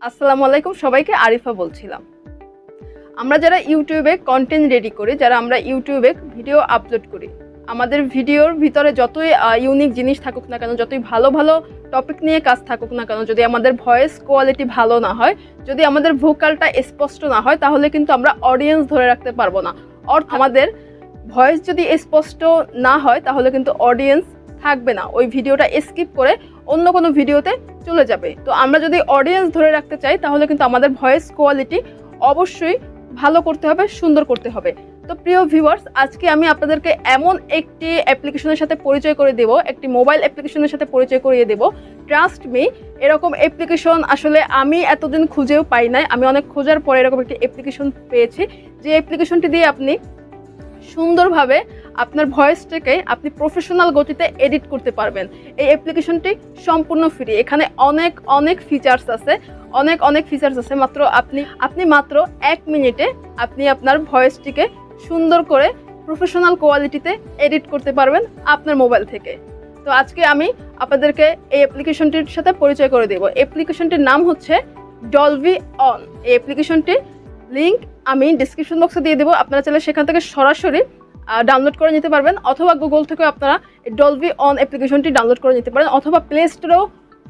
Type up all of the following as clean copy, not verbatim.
আসসালামু আলাইকুম সবাইকে আরিফা বলছিলাম। আমরা যারা ইউটিউবে কন্টেন্ট রেডি করি, যারা আমরা ইউটিউবে ভিডিও আপলোড করি, আমাদের ভিডিওর ভিতরে যতই ইউনিক জিনিস থাকুক না কেন, যতই ভালো ভালো টপিক নিয়ে কাজ থাকুক না কেন, যদি আমাদের ভয়েস কোয়ালিটি ভালো না হয়, যদি আমাদের ভোকালটা স্পষ্ট না হয়, তাহলে কিন্তু আমরা অডিয়েন্স ধরে রাখতে পারবো না। অর্থাৎ আমাদের ভয়েস যদি স্পষ্ট না হয় তাহলে কিন্তু অডিয়েন্স থাকবে না, ওই ভিডিওটা স্কিপ করে অন্য কোনো ভিডিওতে চলে যাবে। তো আমরা যদি অডিয়েন্স ধরে রাখতে চাই তাহলে কিন্তু আমাদের ভয়েস কোয়ালিটি অবশ্যই ভালো করতে হবে, সুন্দর করতে হবে। তো প্রিয় ভিউয়ার্স, আজকে আমি আপনাদেরকে এমন একটি অ্যাপ্লিকেশনের সাথে পরিচয় করে দেব, একটি মোবাইল অ্যাপ্লিকেশনের সাথে পরিচয় করিয়ে দেব। ট্রাস্ট মি, এরকম অ্যাপ্লিকেশন আসলে আমি এতদিন খুঁজেও পাই নাই। আমি অনেক খোঁজার পরে এরকম একটি অ্যাপ্লিকেশন পেয়েছি, যে অ্যাপ্লিকেশনটি দিয়ে আপনি সুন্দরভাবে আপনার ভয়েসটাকে আপনি প্রফেশনাল গতিতে এডিট করতে পারবেন। এই অ্যাপ্লিকেশনটি সম্পূর্ণ ফ্রি। এখানে অনেক ফিচার্স আছে, অনেক ফিচার্স আছে। আপনি মাত্র 1 মিনিটে আপনি আপনার ভয়েসটিকে সুন্দর করে প্রফেশনাল কোয়ালিটিতে এডিট করতে পারবেন আপনার মোবাইল থেকে। তো আজকে আমি আপনাদেরকে এই অ্যাপ্লিকেশনটির সাথে পরিচয় করে দেব। অ্যাপ্লিকেশনটির নাম হচ্ছে ডলবি অন। এই অ্যাপ্লিকেশনটির লিঙ্ক আমি ডিসক্রিপশন বক্সে দিয়ে দেবো। আপনারা চাইলে সেখান থেকে সরাসরি ডাউনলোড করে নিতে পারবেন, অথবা গুগল থেকে আপনারা ডলবি অন অ্যাপ্লিকেশনটি ডাউনলোড করে নিতে পারেন, অথবা প্লে স্টোরেও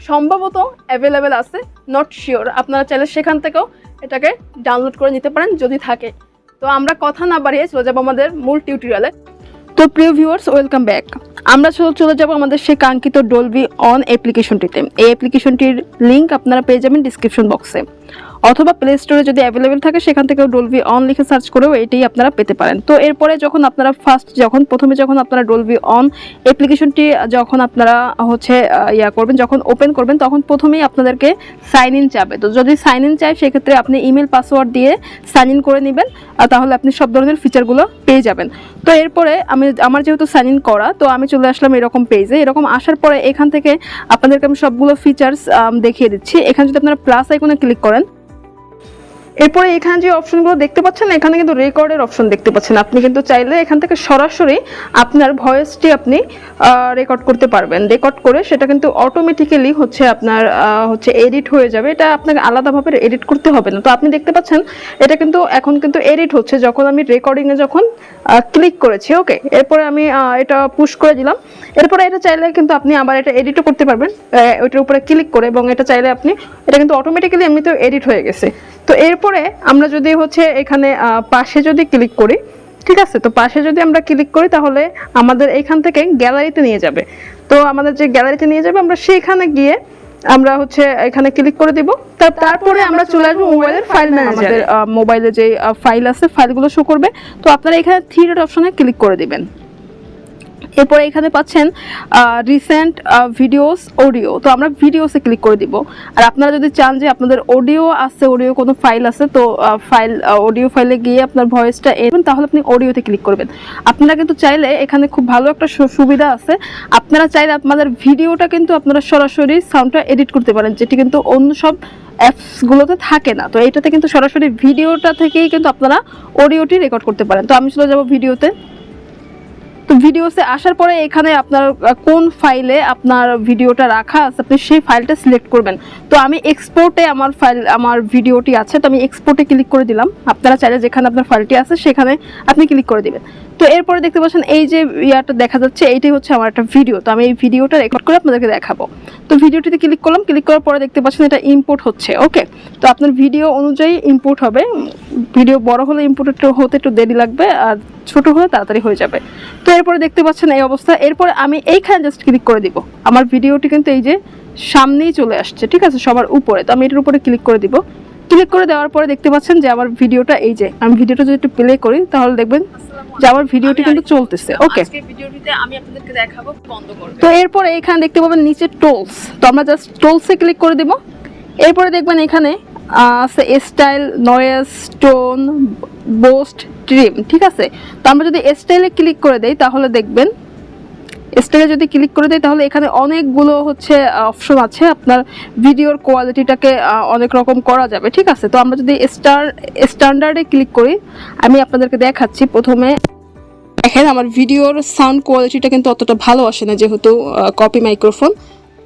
সম্ভবত অ্যাভেলেবেল আছে, নট শিওর। আপনারা চাইলে সেখান থেকেও এটাকে ডাউনলোড করে নিতে পারেন যদি থাকে। তো আমরা কথা না বাড়িয়ে চলে যাবো আমাদের মূল টিউটোরিয়ালে। তো প্রিয় ভিউয়ার্স, ওয়েলকাম ব্যাক। আমরা চলে যাব আমাদের সেই কাঙ্ক্ষিত ডলবি অন অ্যাপ্লিকেশনটিতে। এই অ্যাপ্লিকেশনটির লিঙ্ক আপনারা পেয়ে যাবেন ডিসক্রিপশন বক্সে, অথবা প্লে স্টোরে যদি অ্যাভেলেবেল থাকে সেখান থেকেও ডলবি অন লিখে সার্চ করেও এটাই আপনারা পেতে পারেন। তো এরপরে যখন আপনারা প্রথমে যখন আপনারা ডলবি অন অ্যাপ্লিকেশনটি যখন আপনারা যখন ওপেন করবেন, তখন প্রথমেই আপনাদেরকে সাইন ইন চাবে। তো যদি সাইন ইন চাই সেক্ষেত্রে আপনি ইমেল পাসওয়ার্ড দিয়ে সাইন ইন করে নেবেন, তাহলে আপনি সব ধরনের ফিচারগুলো পেয়ে যাবেন। তো এরপরে আমার যেহেতু সাইন ইন করা, তো আমি চলে আসলাম এরকম পেজে। এরকম আসার পরে এখান থেকে আপনাদেরকে আমি সবগুলো ফিচার্স দেখিয়ে দিচ্ছি। এখানে যদি আপনারা প্লাস আইকনে ক্লিক করেন, এরপরে এখানে যে অপশনগুলো দেখতে পাচ্ছেন, এখানে কিন্তু রেকর্ডের অপশন দেখতে পাচ্ছেন। আপনি কিন্তু চাইলে এখান থেকে সরাসরি আপনার ভয়েসটি আপনি রেকর্ড করতে পারবেন। রেকর্ড করে সেটা কিন্তু অটোমেটিক্যালি আপনার এডিট হয়ে যাবে। এটা আপনাকে আলাদাভাবে এডিট করতে হবে না। তো আপনি দেখতে পাচ্ছেন এটা কিন্তু এখন কিন্তু এডিট হচ্ছে যখন আমি রেকর্ডিংয়ে যখন ক্লিক করেছি। ওকে, এরপরে আমি এটা পুশ করে দিলাম। এরপরে এটা চাইলে কিন্তু আপনি আবার এটা এডিটও করতে পারবেন ওইটার উপরে ক্লিক করে, এবং এটা চাইলে আপনি এটা কিন্তু অটোমেটিক্যালি এমনিতেও এডিট হয়ে গেছে। তো এরপরে আমরা যদি এখানে পাশে যদি ক্লিক করি, ঠিক আছে, তো পাশে যদি আমরা ক্লিক করি তাহলে আমাদের এখান থেকে গ্যালারিতে নিয়ে যাবে। তো আমাদের যে গ্যালারিতে নিয়ে যাবে, আমরা সেইখানে গিয়ে আমরা এখানে ক্লিক করে দিব। তারপরে আমরা চলে আসবো মোবাইলের ফাইল ম্যানেজারে। মোবাইলে যে ফাইল আছে, ফাইলগুলো শো করবে। তো আপনারা এখানে 3 ডট অপশনে ক্লিক করে দিবেন। এরপরে এখানে পাচ্ছেন রিসেন্ট ভিডিওস অডিও। তো আমরা ভিডিওসে ক্লিক করে দিব। আর আপনারা যদি চান যে আপনাদের অডিও কোনো ফাইল আছে, তো অডিও ফাইলে গিয়ে আপনার ভয়েসটা এবেন, তাহলে আপনি অডিওতে ক্লিক করবেন। আপনারা কিন্তু চাইলে এখানে খুব ভালো একটা সুবিধা আছে, আপনারা চাইলে আপনাদের ভিডিওটা কিন্তু আপনারা সরাসরি সাউন্ডটা এডিট করতে পারেন, যেটি কিন্তু অন্য সব অ্যাপসগুলোতে থাকে না। তো এইটাতে কিন্তু সরাসরি ভিডিওটা থেকেই কিন্তু আপনারা অডিওটি রেকর্ড করতে পারেন। তো আমি চলে যাব ভিডিওতে। তো ভিডিওসে আসার পরে এখানে আপনার কোন ফাইলে আপনার ভিডিওটা রাখা আছে আপনি সেই ফাইলটা সিলেক্ট করবেন। তো আমি এক্সপোর্টে আমার ভিডিওটি আছে, তো আমি এক্সপোর্টে ক্লিক করে দিলাম। আপনারা চাইলে যেখানে আপনার ফাইলটি আছে সেখানে আপনি ক্লিক করে দিবেন। তো এরপরে দেখতে পাচ্ছেন এই যে ইয়াটা দেখা যাচ্ছে, এইটাই হচ্ছে আমার একটা ভিডিও। তো আমি এই ভিডিওটা রেকর্ড করে আপনাদেরকে দেখাবো। তো ভিডিওটিতে ক্লিক করলাম। ক্লিক করার পরে দেখতে পাচ্ছেন এটা ইম্পোর্ট হচ্ছে। ওকে, তো আপনার ভিডিও অনুযায়ী ইম্পোর্ট হবে। ভিডিও বড় হলে ইম্পোর্ট হতে একটু দেরি লাগবে, আর ছোট হলে তাড়াতাড়ি হয়ে যাবে। তো এরপরে দেখতে পাচ্ছেন এই অবস্থা। এরপরে আমি এইখানে জাস্ট ক্লিক করে দিব। আমার ভিডিওটি কিন্তু এই যে সামনেই চলে আসছে, ঠিক আছে, সবার উপরে। তো আমি এটার উপরে ক্লিক করে দিব। ক্লিক করে দেওয়ার পরে দেখতে পাচ্ছেন যে আমার ভিডিওটা এই যে, আমি ভিডিওটা যদি একটু প্লে করি তাহলে দেখবেন যে আমার ভিডিওটি কিন্তু চলতেছে। ওকে, আজকে ভিডিওটিতে আমি আপনাদেরকে দেখাবো বন্ধ করব। তো এরপরে এখানে দেখতে পাবেন নিচে টোলস। তো আমরা জাস্ট টোলসে ক্লিক করে দিব। এরপরে দেখবেন এখানে আছে style, noise, tone, boost, trim, ঠিক আছে। তো আমরা যদি স্টাইলে ক্লিক করে দেই তাহলে দেখবেন, স্টাইলে যদি ক্লিক করে দেই তাহলে এখানে অনেকগুলো অপশন আছে। আপনার ভিডিওর কোয়ালিটিটাকে অনেক রকম করা যাবে, ঠিক আছে। তো আমরা যদি স্ট্যান্ডার্ডে ক্লিক করি, আমি আপনাদেরকে দেখাচ্ছি। প্রথমে দেখেন আমার ভিডিওর সাউন্ড কোয়ালিটিটা কিন্তু অতটা ভালো আসে না, যেহেতু কপি মাইক্রোফোন।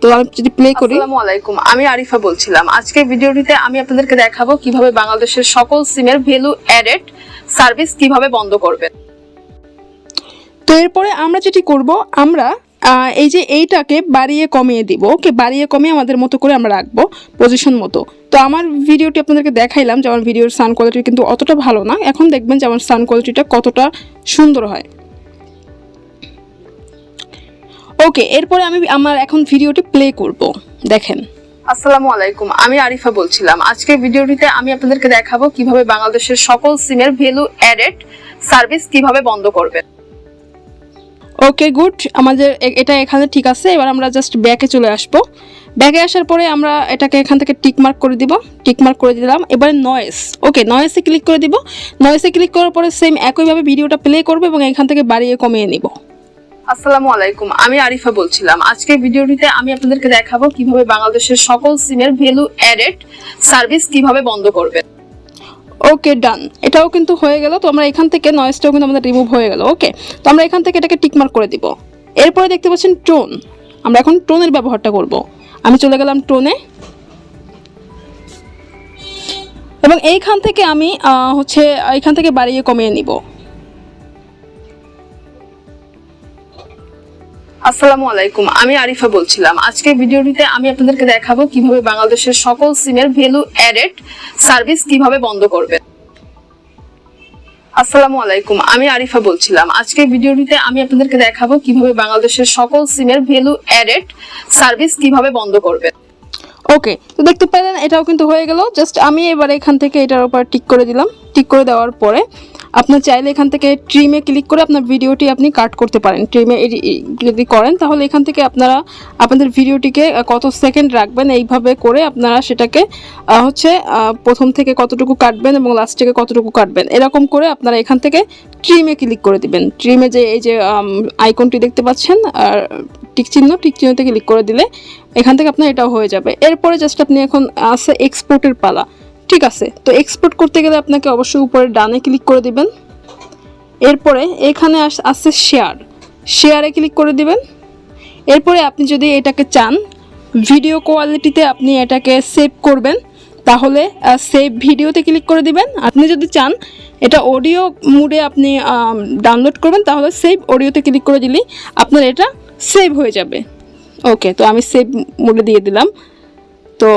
তো আমি যদি প্লে করি, আসসালামু আলাইকুম, আমি আরিফা বলছিলাম। আজকে ভিডিওটিতে আমি আপনাদেরকে দেখাবো কিভাবে বাংলাদেশের সকল সিমের ভ্যালু অ্যাডেড সার্ভিস কিভাবে বন্ধ করবেন। তো এরপরে আমরা যেটি করব, আমরা এই যে এইটাকে বাড়িয়ে কমিয়ে দিব। ওকে, বাড়িয়ে কমিয়ে আমাদের মতো করে আমরা রাখবো পজিশন মতো। তো আমার ভিডিওটি আপনাদেরকে দেখাইলাম যে আমার ভিডিওর সাউন্ড কোয়ালিটি কিন্তু অতটা ভালো না। এখন দেখবেন যে আমার সাউন্ড কোয়ালিটিটা কতটা সুন্দর হয়। ওকে, এরপরে আমি আমার এখন ভিডিওটি প্লে করব, দেখেন। আসসালামু আলাইকুম, আমি আরিফা বলছিলাম। আজকে ভিডিওটিতে আমি আপনাদেরকে দেখাবো কিভাবে বাংলাদেশের সকল সিমের ভ্যালু অ্যাডেড সার্ভিস কিভাবে বন্ধ করবেন। ওকে গুড, আমাদের এটা এখানে ঠিক আছে। এবার আমরা জাস্ট ব্যাকে চলে আসবো। ব্যাকে আসার পরে আমরা এটাকে এখান থেকে টিক মার্ক করে দিব, টিক মার্ক করে দিলাম। এবারে নয়েস, ওকে নয়েসে ক্লিক করে দিব। নয়েসে ক্লিক করার পরে সেম একইভাবে ভিডিওটা প্লে করবো এবং এখান থেকে বাড়িয়ে কমিয়ে নিব। আসসালামু আলাইকুম, আমি আরিফা বলছিলাম। আজকে ভিডিওটিতে আমি আপনাদেরকে দেখাবো কিভাবে বাংলাদেশের সকল সিমের ভ্যালু অ্যাডেড সার্ভিস কিভাবে বন্ধ করবেন। ওকে ডান, এটাও কিন্তু হয়ে গেল। তো আমরা এখান থেকে নয়েজটাও কিন্তু আমাদের রিমুভ হয়ে গেল। ওকে, তো আমরা এখান থেকে এটাকে টিক মার্ক করে দিব। এরপরে দেখতে পাচ্ছেন টোন, আমরা এখন টোনের ব্যবহারটা করব। আমি চলে গেলাম টোনে এবং এইখান থেকে আমি এইখান থেকে বাড়িয়ে কমিয়ে নিব। আসসালামু আলাইকুম, আমি আরিফা বলছিলাম। আজকে ভিডিওটিতে আমি আপনাদেরকে দেখাবো কিভাবে বাংলাদেশের সকল সিমের ভ্যালু অ্যাডেড সার্ভিস কিভাবে বন্ধ করবেন। আসসালামু আলাইকুম, আমি আরিফা বলছিলাম। আজকে ভিডিওটিতে আমি আপনাদেরকে দেখাবো কিভাবে বাংলাদেশের সকল সিমের ভ্যালু অ্যাডেড সার্ভিস কিভাবে বন্ধ করবেন। ওকে, তো দেখতে পেলেন এটাও কিন্তু হয়ে গেল। জাস্ট আমি এবার এখান থেকে এটার উপর টিক করে দিলাম। টিক করে দেওয়ার পরে আপনার চাইলে এখান থেকে ট্রিমে ক্লিক করে আপনার ভিডিওটি আপনি কাট করতে পারেন। ট্রিমে যদি করেন তাহলে এখান থেকে আপনারা আপনাদের ভিডিওটিকে কত সেকেন্ড রাখবেন, এইভাবে করে আপনারা সেটাকে প্রথম থেকে কতটুকু কাটবেন এবং লাস্ট থেকে কতটুকু কাটবেন, এরকম করে আপনারা এখান থেকে ট্রিমে ক্লিক করে দিবেন। ট্রিমে যে এই যে আইকনটি দেখতে পাচ্ছেন আর টিক চিহ্নতে ক্লিক করে দিলে এখান থেকে আপনার এটাও হয়ে যাবে। এরপরে জাস্ট আপনি এখন আছে এক্সপোর্টের পালা। ঠিক আছে, তো এক্সপোর্ট করতে গেলে আপনাকে অবশ্যই উপরে ডানে ক্লিক করে দিবেন। এরপরে এখানে আছে শেয়ারে ক্লিক করে দিবেন। এরপরে আপনি যদি এটাকে চান ভিডিও কোয়ালিটিতে আপনি এটাকে সেভ করবেন তাহলে সেভ ভিডিওতে ক্লিক করে দিবেন। আপনি যদি চান এটা অডিও মোডে আপনি ডাউনলোড করবেন তাহলে সেভ অডিওতে ক্লিক করে দিলেই আপনার এটা সেভ হয়ে যাবে। ওকে, তো আমি সেভ মোডে দিয়ে দিলাম। তো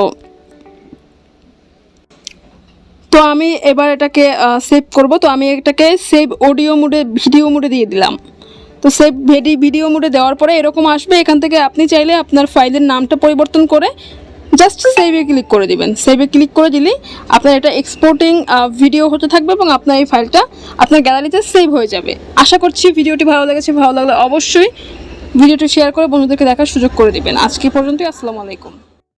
আমি এবার এটাকে সেভ করব। তো আমি এটাকে সেভ অডিও মোডে ভিডিও মোডে দিয়ে দিলাম। তো সেভ ভিডিও মোডে দেওয়ার পরে এরকম আসবে। এখান থেকে আপনি চাইলে আপনার ফাইলের নামটা পরিবর্তন করে জাস্ট সেভে ক্লিক করে দিবেন। সেভে ক্লিক করে দিলেই আপনার এটা এক্সপোর্টিং ভিডিও হতে থাকবে এবং আপনার এই ফাইলটা আপনার গ্যালারিতে সেভ হয়ে যাবে। আশা করছি ভিডিওটি ভালো লেগেছে। ভালো লাগলে অবশ্যই ভিডিওটি শেয়ার করে বন্ধুদেরকে দেখার সুযোগ করে দিবেন। আজকে পর্যন্তই, আসসালামু আলাইকুম।